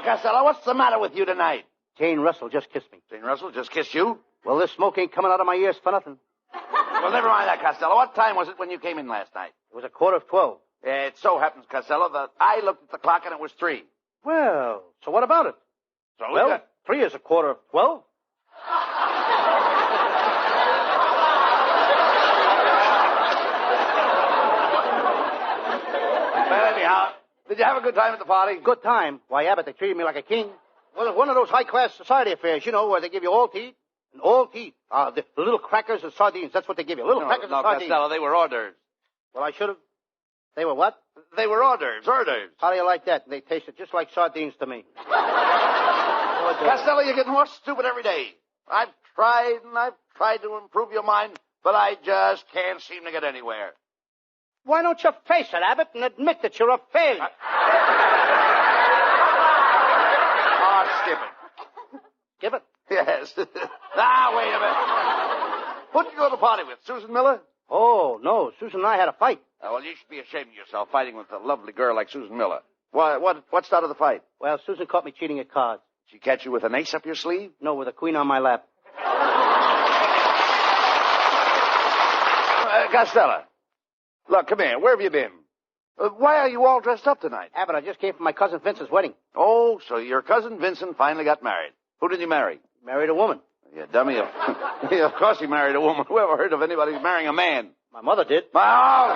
Costello, what's the matter with you tonight? Jane Russell just kissed me. Jane Russell just kissed you? Well, this smoke ain't coming out of my ears for nothing. Well, never mind that, Costello. What time was it when you came in last night? It was 12:15. It so happens, Costello, that I looked at the clock and it was 3. Well, so what about it? So Well, 3 is 12:15. Well, anyhow, did you have a good time at the party? Good time. Why, Abbott, they treated me like a king. Well, it's one of those high-class society affairs, you know, where they give you all to eat. And all to eat. The little crackers and sardines, that's what they give you. Little crackers and sardines. Costello, they were hors d'oeuvres. Well, I should have... They were what? They were hors d'oeuvres, hors d'oeuvres. How do you like that? They tasted just like sardines to me. Costello, you're getting more stupid every day. I've tried to improve your mind, but I just can't seem to get anywhere. Why don't you face it, Abbott, and admit that you're a failure? Skip it. Skip it? Yes. Now, wait a minute. Who'd you go to the party with, Susan Miller? Oh, no. Susan and I had a fight. Well, you should be ashamed of yourself fighting with a lovely girl like Susan Miller. What started the fight? Well, Susan caught me cheating at cards. She catch you with an ace up your sleeve? No, with a queen on my lap. Costello, look, come here. Where have you been? Why are you all dressed up tonight? Abbott, I just came from my cousin Vincent's wedding. Oh, so your cousin Vincent finally got married. Who did you marry? Married a woman. You dummy. Of course he married a woman. Who ever heard of anybody marrying a man? My mother did. Talk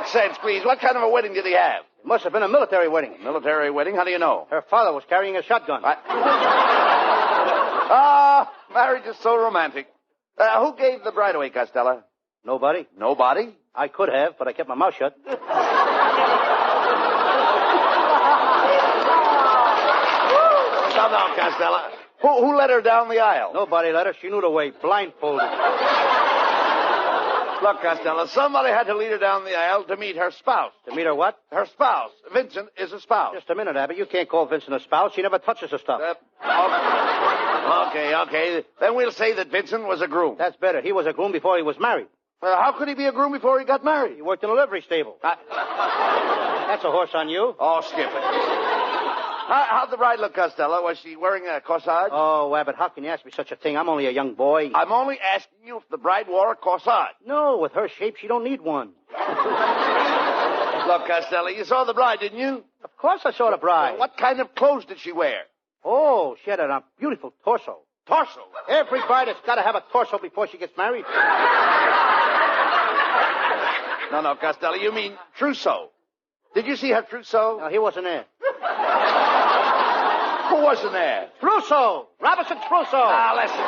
sense, please. What kind of a wedding did he have? It must have been a military wedding. Military wedding? How do you know? Her father was carrying a shotgun. Marriage is so romantic. Who gave the bride away, Costello? Nobody. Nobody? I could have, but I kept my mouth shut. No, Costello. Who led her down the aisle? Nobody let her. She knew the way, blindfolded. Look, Costello, somebody had to lead her down the aisle to meet her spouse. To meet her what? Her spouse. Vincent is a spouse. Just a minute, Abbott. You can't call Vincent a spouse. She never touches her stuff. Okay. Then we'll say that Vincent was a groom. That's better. He was a groom before he was married. How could he be a groom before he got married? He worked in a livery stable. That's a horse on you. Oh, skip it. How'd the bride look, Costello? Was she wearing a corsage? Oh, Abbott, how can you ask me such a thing? I'm only a young boy. I'm only asking you if the bride wore a corsage. No, with her shape, she don't need one. Look, Costello, you saw the bride, didn't you? Of course I saw the bride. What kind of clothes did she wear? Oh, she had a beautiful torso. Torso? Every bride has got to have a torso before she gets married. No, Costello, you mean trousseau. Did you see her trousseau? No, he wasn't there. Who wasn't there? Trousseau! Robinson Trousseau! Listen.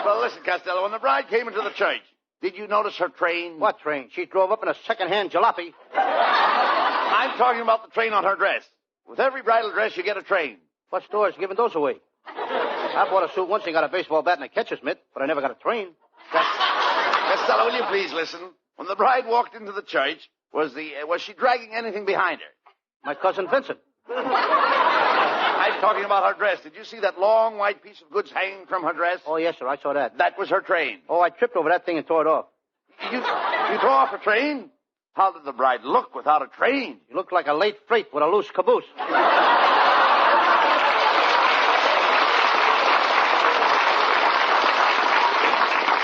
Well, listen, Costello, when the bride came into the church, did you notice her train? What train? She drove up in a second-hand jalopy. I'm talking about the train on her dress. With every bridal dress, you get a train. What store's giving those away? I bought a suit once and got a baseball bat and a catcher's mitt, but I never got a train. Costello, will you please listen? When the bride walked into the church, was she dragging anything behind her? My cousin Vincent. I'm talking about her dress. Did you see that long white piece of goods hanging from her dress? Oh, yes, sir. I saw that. That was her train. Oh, I tripped over that thing and tore it off. You tore off a train? How did the bride look without a train? She looked like a late freight with a loose caboose.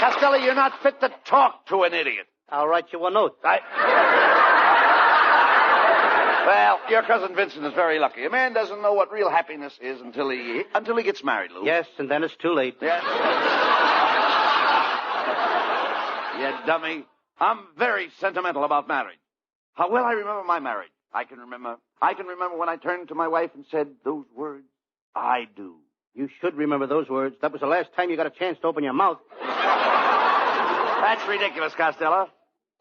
Costello, you're not fit to talk to an idiot. I'll write you a note. Well, your cousin Vincent is very lucky. A man doesn't know what real happiness is until he gets married, Lou. Yes, and then it's too late. Yes. You dummy. I'm very sentimental about marriage. How well I remember my marriage. I can remember when I turned to my wife and said those words, I do. You should remember those words. That was the last time you got a chance to open your mouth. That's ridiculous, Costello.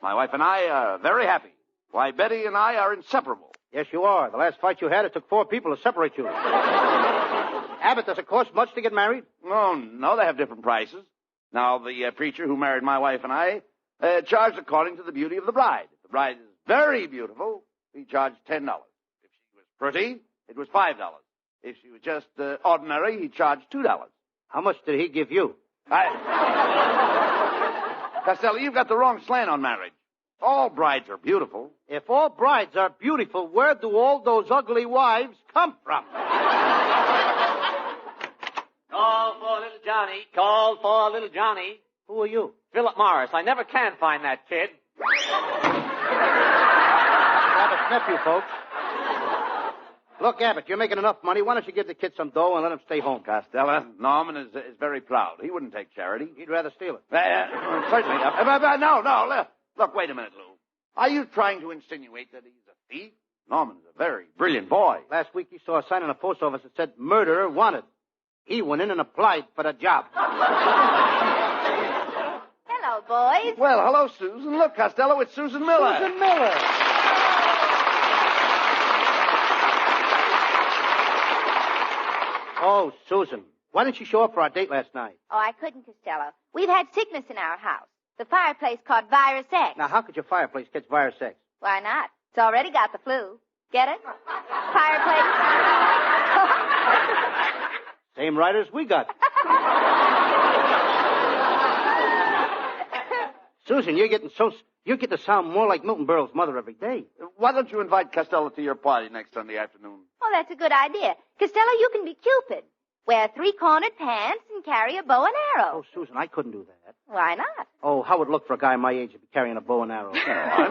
My wife and I are very happy. Why, Betty and I are inseparable. Yes, you are. The last fight you had, it took 4 people to separate you. Abbott, does it cost much to get married? No, they have different prices. Now, the preacher who married my wife and I charged according to the beauty of the bride. If the bride is very beautiful, he charged $10. If she was pretty, it was $5. If she was just ordinary, he charged $2. How much did he give you? Costello, you've got the wrong slant on marriage. All brides are beautiful. If all brides are beautiful, where do all those ugly wives come from? Call for little Johnny. Call for little Johnny. Who are you? Philip Morris. I never can find that kid. Abbott's nephew, folks. Look, Abbott, you're making enough money. Why don't you give the kid some dough and let him stay home? Costello, Norman is very proud. He wouldn't take charity. He'd rather steal it. Certainly. No. Look, wait a minute, Lou. Are you trying to insinuate that he's a thief? Norman's a very brilliant boy. Last week he saw a sign in the post office that said, murderer wanted. He went in and applied for the job. Hello, boys. Well, hello, Susan. Look, Costello, it's Susan Miller. Susan Miller. Oh, Susan. Why didn't you show up for our date last night? Oh, I couldn't, Costello. We've had sickness in our house. The fireplace caught virus X. Now, how could your fireplace catch virus X? Why not? It's already got the flu. Get it? Fireplace. Same writers we got. Susan, you're getting to sound more like Milton Berle's mother every day. Why don't you invite Costello to your party next Sunday afternoon? Oh, that's a good idea. Costello, you can be Cupid. Wear three-cornered pants and carry a bow and arrow. Oh, Susan, I couldn't do that. Why not? Oh, how would it look for a guy my age to be carrying a bow and arrow? I'm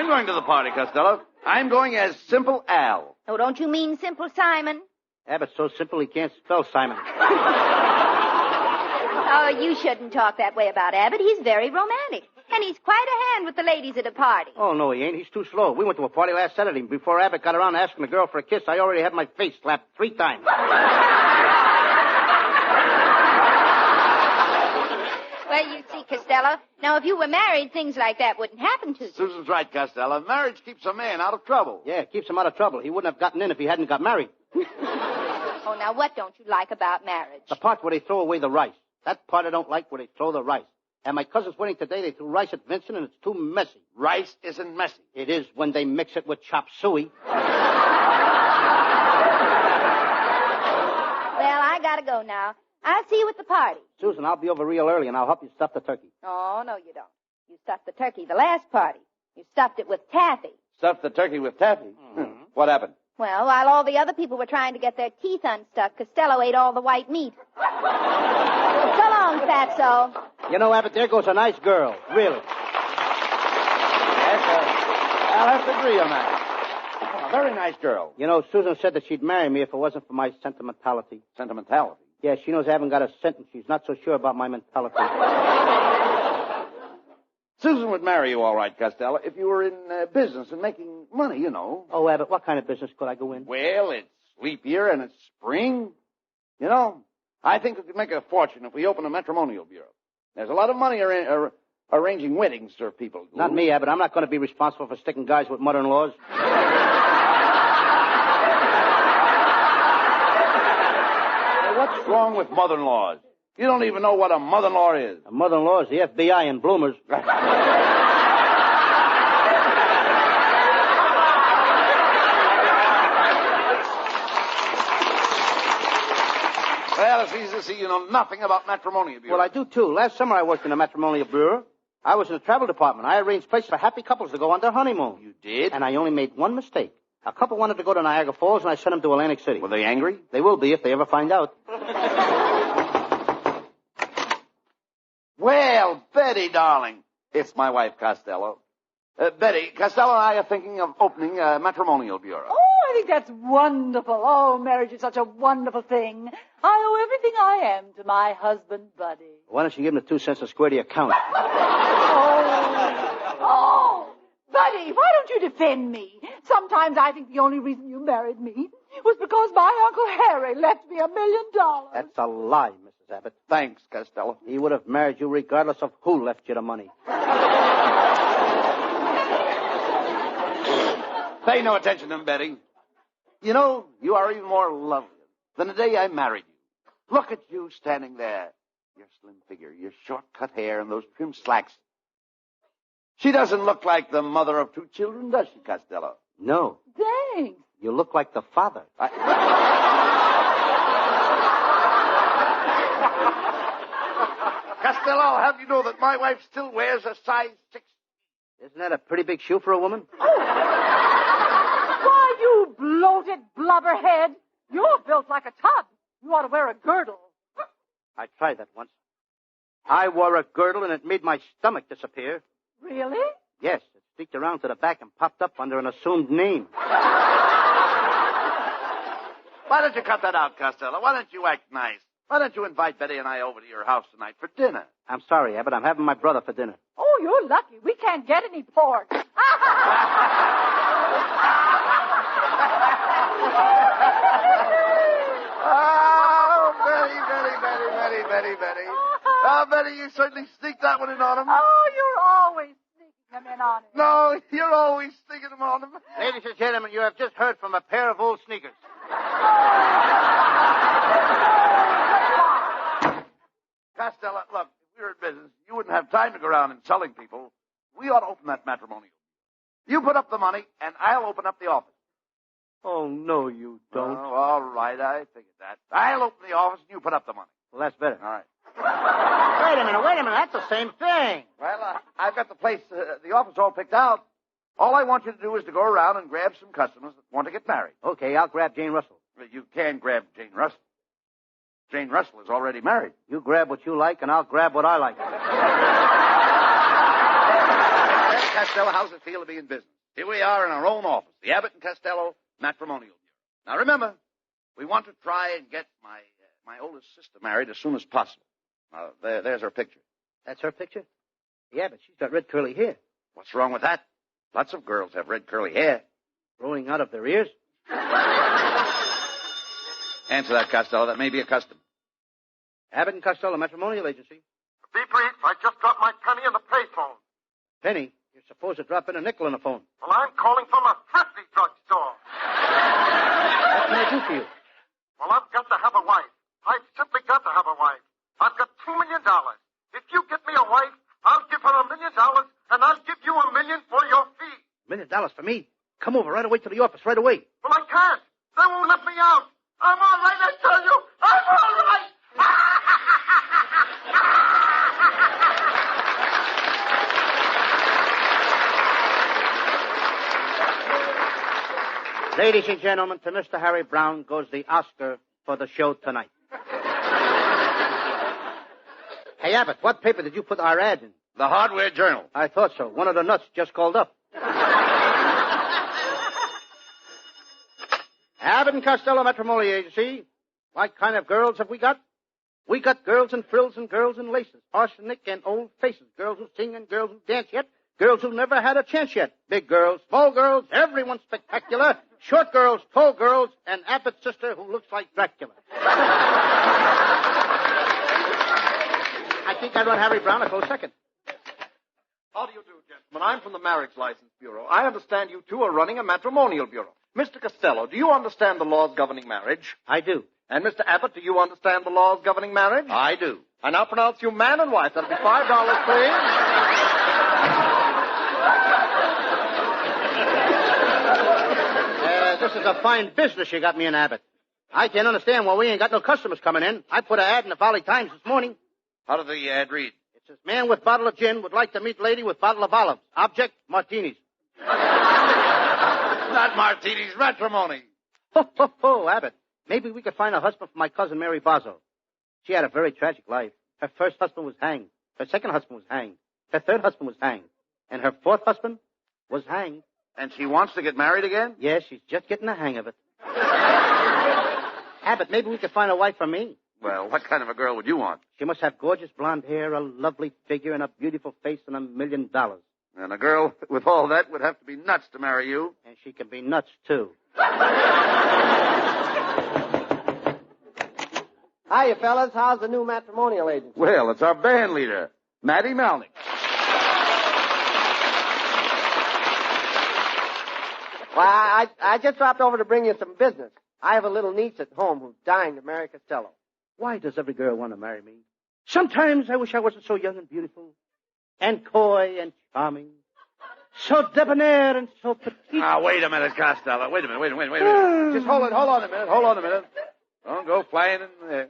going to the party, Costello. I'm going as Simple Al. Oh, don't you mean Simple Simon? Abbott's so simple he can't spell Simon. Oh, you shouldn't talk that way about Abbott. He's very romantic. And he's quite a hand with the ladies at a party. Oh, no, he ain't. He's too slow. We went to a party last Saturday. Before Abbott got around to asking the girl for a kiss, I already had my face slapped 3 times. Well, you see, Costello, now if you were married, things like that wouldn't happen to you. Susan's right, Costello. Marriage keeps a man out of trouble. Yeah, it keeps him out of trouble. He wouldn't have gotten in if he hadn't got married. Oh, now what don't you like about marriage? The part where they throw away the rice. That part I don't like, where they throw the rice. At my cousin's wedding today, they threw rice at Vincent, and it's too messy. Rice isn't messy. It is when they mix it with chop suey. Well, I gotta go now. I'll see you at the party. Susan, I'll be over real early, and I'll help you stuff the turkey. Oh, no, you don't. You stuffed the turkey the last party. You stuffed it with taffy. Stuffed the turkey with taffy? Mm-hmm. What happened? Well, while all the other people were trying to get their teeth unstuck, Costello ate all the white meat. So long, Fatso. You know, Abbott, there goes a nice girl. Really. Yes, I'll have to agree on that. A very nice girl. You know, Susan said that she'd marry me if it wasn't for my sentimentality. Sentimentality? Yeah, she knows I haven't got a cent, and she's not so sure about my mentality. Susan would marry you all right, Costello, if you were in business and making money, you know. Oh, Abbott, what kind of business could I go in? Well, it's leap year and it's spring. You know, I think we could make a fortune if we open a matrimonial bureau. There's a lot of money arranging weddings for people. Not me, Abbott. I'm not going to be responsible for sticking guys with mother-in-laws. What's wrong with mother-in-laws? You don't even know what a mother-in-law is. A mother-in-law is the FBI in Bloomers. Well, it's easy to see you know nothing about matrimonial bureau. Well, I do, too. Last summer I worked in a matrimonial bureau. I was in the travel department. I arranged places for happy couples to go on their honeymoon. You did? And I only made one mistake. A couple wanted to go to Niagara Falls, and I sent them to Atlantic City. Were they angry? They will be if they ever find out. Well, Betty, darling. It's my wife, Costello. Betty, Costello and I are thinking of opening a matrimonial bureau. Oh, I think that's wonderful. Oh, marriage is such a wonderful thing. I owe everything I am to my husband, Buddy. Why don't you give him the 2 cents a square to your account? Oh, Buddy, why don't you defend me? Sometimes I think the only reason you married me was because my Uncle Harry left me $1 million. That's a lie, Mrs. Abbott. Thanks, Costello. He would have married you regardless of who left you the money. Pay no attention to him, Betty. You know, you are even more lovely than the day I married you. Look at you standing there. Your slim figure, your short-cut hair, and those trim slacks. She doesn't look like the mother of 2 children, does she, Costello? No. Thanks. You look like the father. Costello, I'll have you know that my wife still wears a size 6 Isn't that a pretty big shoe for a woman? Why, you bloated blubberhead. You're built like a tub. You ought to wear a girdle. I tried that once. I wore a girdle and it made my stomach disappear. Really? Yes, it sneaked around to the back and popped up under an assumed name. Why don't you cut that out, Costello? Why don't you act nice? Why don't you invite Betty and I over to your house tonight for dinner? I'm sorry, Abbott. I'm having my brother for dinner. Oh, you're lucky. We can't get any pork. Oh, Betty. Oh, Betty, you certainly sneaked that one in on him. Oh, you're always sneaking them in on him. No, you're always sneaking them on him. Ladies and gentlemen, you have just heard from a pair of old sneakers. Costello, look, if we were in business, you wouldn't have time to go around insulting people. We ought to open that matrimonial. You put up the money, and I'll open up the office. Oh, no, you don't. Oh, all right, I figured that. I'll open the office, and you put up the money. Well, that's better. All right. Wait a minute. That's the same thing. Well, I've got the place, the office all picked out. All I want you to do is to go around and grab some customers that want to get married. Okay, I'll grab Jane Russell. You can grab Jane Russell. Jane Russell is already married. You grab what you like, and I'll grab what I like. Costello, how's it feel to be in business? Here we are in our own office, the Abbott and Costello Matrimonial Bureau. Now, remember, we want to try and get my oldest sister married as soon as possible. There's her picture. That's her picture? Yeah, but she's got red curly hair. What's wrong with that? Lots of girls have red curly hair. Growing out of their ears? Answer that, Costello. That may be a custom. Abbott and Costello Matrimonial Agency. Be brief. I just dropped my penny in the payphone. Penny? You're supposed to drop in a nickel in the phone. Well, I'm calling from a thrifty drugstore. What can I do for you? Well, I've got to have a wife. I've simply got to have a wife. I've got $2 million. If you get me a wife, I'll give her $1 million, and I'll give you $1 million for your fee. $1 million for me? Come over right away to the office right away. Well, I can't. They won't let me out. I'm all right, I tell you. I'm all right. Ladies and gentlemen, to Mr. Harry Brown goes the Oscar for the show tonight. Hey, Abbott, what paper did you put our ad in? The Hardware Journal. I thought so. One of the nuts just called up. Abbott and Costello Matrimonial Agency. What kind of girls have we got? We got girls in frills and girls in laces, arsenic and old faces, girls who sing and girls who dance yet, girls who never had a chance yet, big girls, small girls, everyone spectacular, short girls, tall girls, and Abbott's sister who looks like Dracula. I think I run Harry Brown a close second. How do you do, gentlemen? I'm from the Marriage License Bureau. I understand you two are running a matrimonial bureau. Mr. Costello, do you understand the laws governing marriage? I do. And Mr. Abbott, do you understand the laws governing marriage? I do. I now pronounce you man and wife. That'll be $5, please. This is a fine business you got me in, Abbott. I can't understand why we ain't got no customers coming in. I put an ad in the Valley Times this morning. How did the ad read? It says, man with bottle of gin would like to meet lady with bottle of olives. Object, martinis. Not martinis, matrimony. Ho, Abbott. Maybe we could find a husband for my cousin Mary Bozzo. She had a very tragic life. Her first husband was hanged. Her second husband was hanged. Her third husband was hanged. And her fourth husband was hanged. And she wants to get married again? Yes, she's just getting the hang of it. Abbott, maybe we could find a wife for me. Well, what kind of a girl would you want? She must have gorgeous blonde hair, a lovely figure, and a beautiful face, and $1 million. And a girl with all that would have to be nuts to marry you. And she can be nuts, too. Hiya, fellas. How's the new matrimonial agency? Well, it's our band leader, Matty Malnick. Why, I just dropped over to bring you some business. I have a little niece at home who's dying to marry Costello. Why does every girl want to marry me? Sometimes I wish I wasn't so young and beautiful, and coy and charming, so debonair and so petite. Now, wait a minute, Costello. Wait a minute. Just hold on a minute. Don't go flying in there.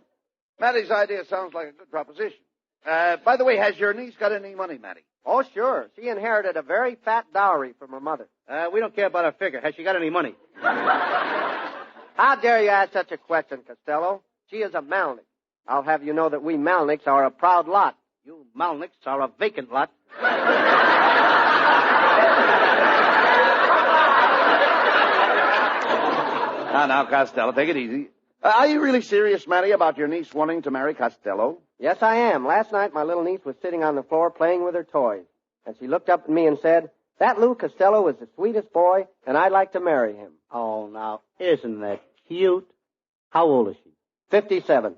Matty's idea sounds like a good proposition. By the way, has your niece got any money, Matty? Oh, sure. She inherited a very fat dowry from her mother. We don't care about her figure. Has she got any money? How dare you ask such a question, Costello? She is a Malnick. I'll have you know that we Malnicks are a proud lot. You Malnicks are a vacant lot. Now, Costello, take it easy. Are you really serious, Matty, about your niece wanting to marry Costello? Yes, I am. Last night, my little niece was sitting on the floor playing with her toys. And she looked up at me and said, "That Lou Costello is the sweetest boy, and I'd like to marry him." Oh, now, isn't that cute? How old is she? 57.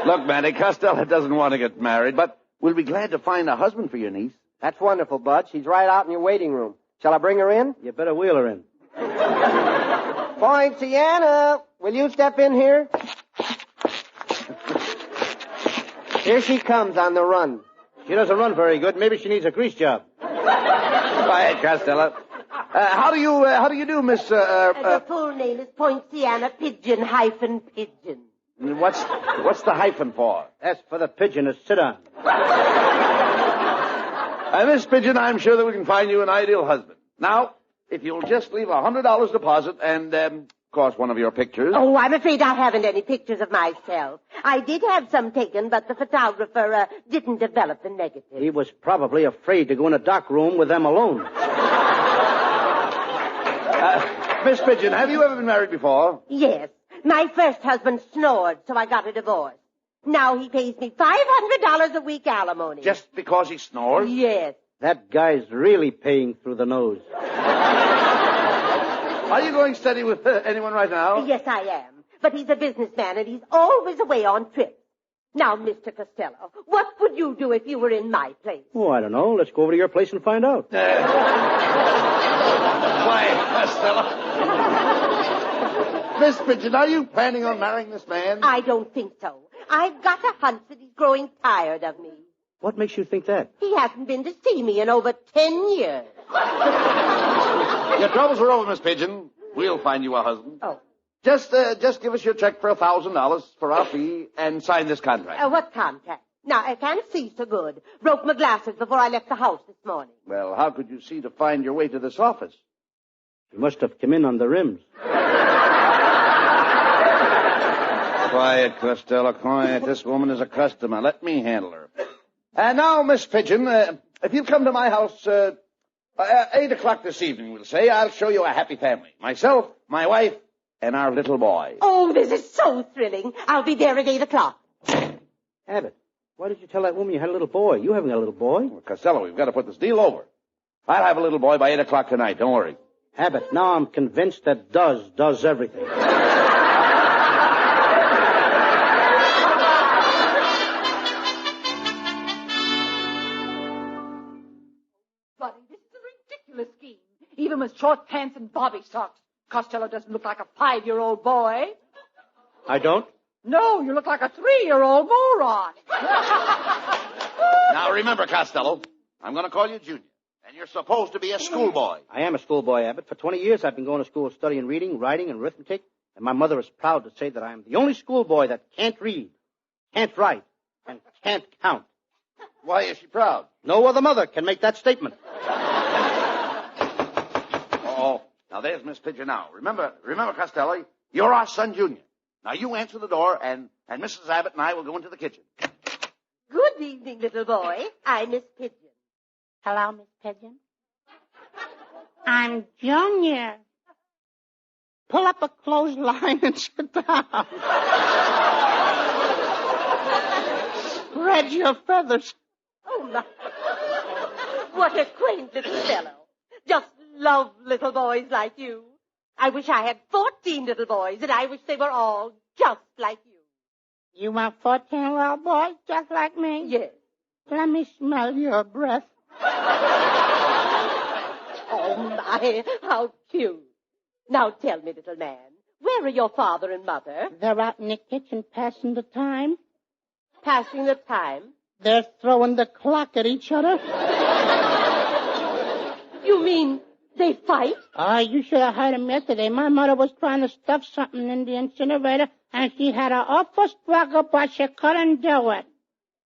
Look, Matty, Costello doesn't want to get married, but we'll be glad to find a husband for your niece. That's wonderful, Bud. She's right out in your waiting room. Shall I bring her in? You better wheel her in. Poinciana, will you step in here? Here she comes on the run. She doesn't run very good. Maybe she needs a grease job. Quiet, Costello. How do you do, Miss, The full name is Poinciana Pigeon-Pigeon. What's the hyphen for? That's for the pigeon to sit on. Miss Pigeon, I'm sure that we can find you an ideal husband. Now, if you'll just leave $100 deposit and, of course, one of your pictures. Oh, I'm afraid I haven't any pictures of myself. I did have some taken, but the photographer didn't develop the negative. He was probably afraid to go in a dark room with them alone. Miss Pigeon, have you ever been married before? Yes. My first husband snored, so I got a divorce. Now he pays me $500 a week alimony. Just because he snores? Yes. That guy's really paying through the nose. Are you going steady with anyone right now? Yes, I am. But he's a businessman, and he's always away on trips. Now, Mr. Costello, what would you do if you were in my place? Oh, I don't know. Let's go over to your place and find out. Quiet, Costello. Miss Pigeon, are you planning on marrying this man? I don't think so. I've got a hunch that he's growing tired of me. What makes you think that? He hasn't been to see me in over 10 years. Your troubles are over, Miss Pigeon. We'll find you a husband. Oh. Just give us your check for $1,000 for our fee and sign this contract. What contract? Now, I can't see so good. Broke my glasses before I left the house this morning. Well, how could you see to find your way to this office? You must have come in on the rims. Quiet, Costello, quiet. This woman is a customer. Let me handle her. And now, Miss Pigeon, if you come to my house, 8 o'clock this evening, we'll say, I'll show you a happy family. Myself, my wife, and our little boy. Oh, this is so thrilling. I'll be there at 8 o'clock. Abbott, why did you tell that woman you had a little boy? You haven't got a little boy. Well, Costello, we've got to put this deal over. I'll have a little boy by 8 o'clock tonight. Don't worry. Abbott, now I'm convinced that does everything. Buddy, this is a ridiculous scheme. Even with short pants and bobby socks, Costello doesn't look like a 5-year-old boy. I don't? No, you look like a 3-year-old moron. Now, remember, Costello, I'm going to call you Junior, and you're supposed to be a schoolboy. I am a schoolboy, Abbott. For 20 years, I've been going to school studying reading, writing, and arithmetic, and my mother is proud to say that I am the only schoolboy that can't read, can't write, and can't count. Why is she proud? No other mother can make that statement. Oh, now there's Miss Pigeon now. Remember, Costello, you're our son Junior. Now you answer the door, and Mrs. Abbott and I will go into the kitchen. Good evening, little boy. I'm Miss Pigeon. Hello, Miss Pigeon. I'm Junior. Pull up a clothesline and sit down. Spread your feathers. Oh, my. What a quaint little fellow. Just love little boys like you. I wish I had 14 little boys, and I wish they were all just like you. You want 14 little boys just like me? Yes. Let me smell your breath. Oh, my, how cute. Now tell me, little man, where are your father and mother? They're out in the kitchen passing the time. Passing the time? They're throwing the clock at each other. You mean they fight? Oh, you should have heard them yesterday. My mother was trying to stuff something in the incinerator, and she had an awful struggle, but she couldn't do it.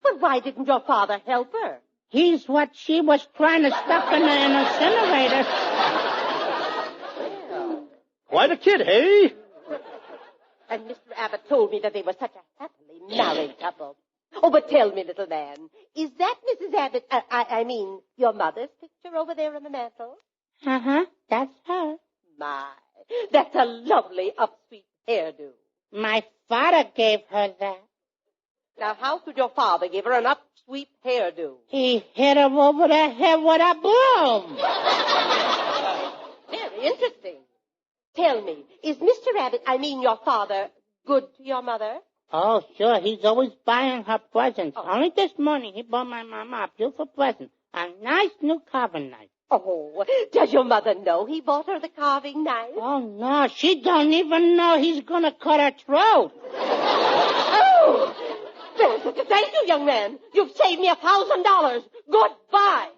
But why didn't your father help her? He's what she was trying to stuff in an incinerator. Quite a kid, hey? And Mr. Abbott told me that they were such a happily married couple. Oh, but tell me, little man, is that Mrs. Abbott, I mean, your mother's picture over there on the mantel? Uh-huh, that's her. My, that's a lovely upsweep hairdo. My father gave her that. Now, how could your father give her an upsweep hairdo? He hit her over the head with a broom. Very interesting. Tell me, is Mr. Abbott, I mean your father, good to your mother? Oh, sure. He's always buying her presents. Oh. Only this morning he bought my mama a beautiful present. A nice new carving knife. Oh, does your mother know he bought her the carving knife? Oh, no. She don't even know he's going to cut her throat. Oh! Thank you, young man. You've saved me $1,000. Goodbye.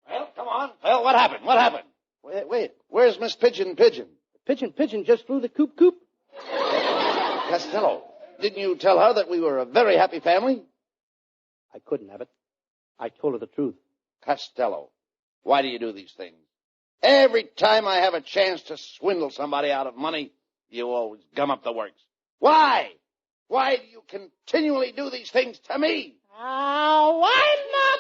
Well, come on. Well, what happened? What happened? Wait. Where's Miss Pigeon? Pigeon just flew the coop. Costello, didn't you tell her that we were a very happy family? I couldn't, Abbott. I told her the truth. Costello, why do you do these things? Every time I have a chance to swindle somebody out of money, you always gum up the works. Why? Why do you continually do these things to me? Oh, I'm not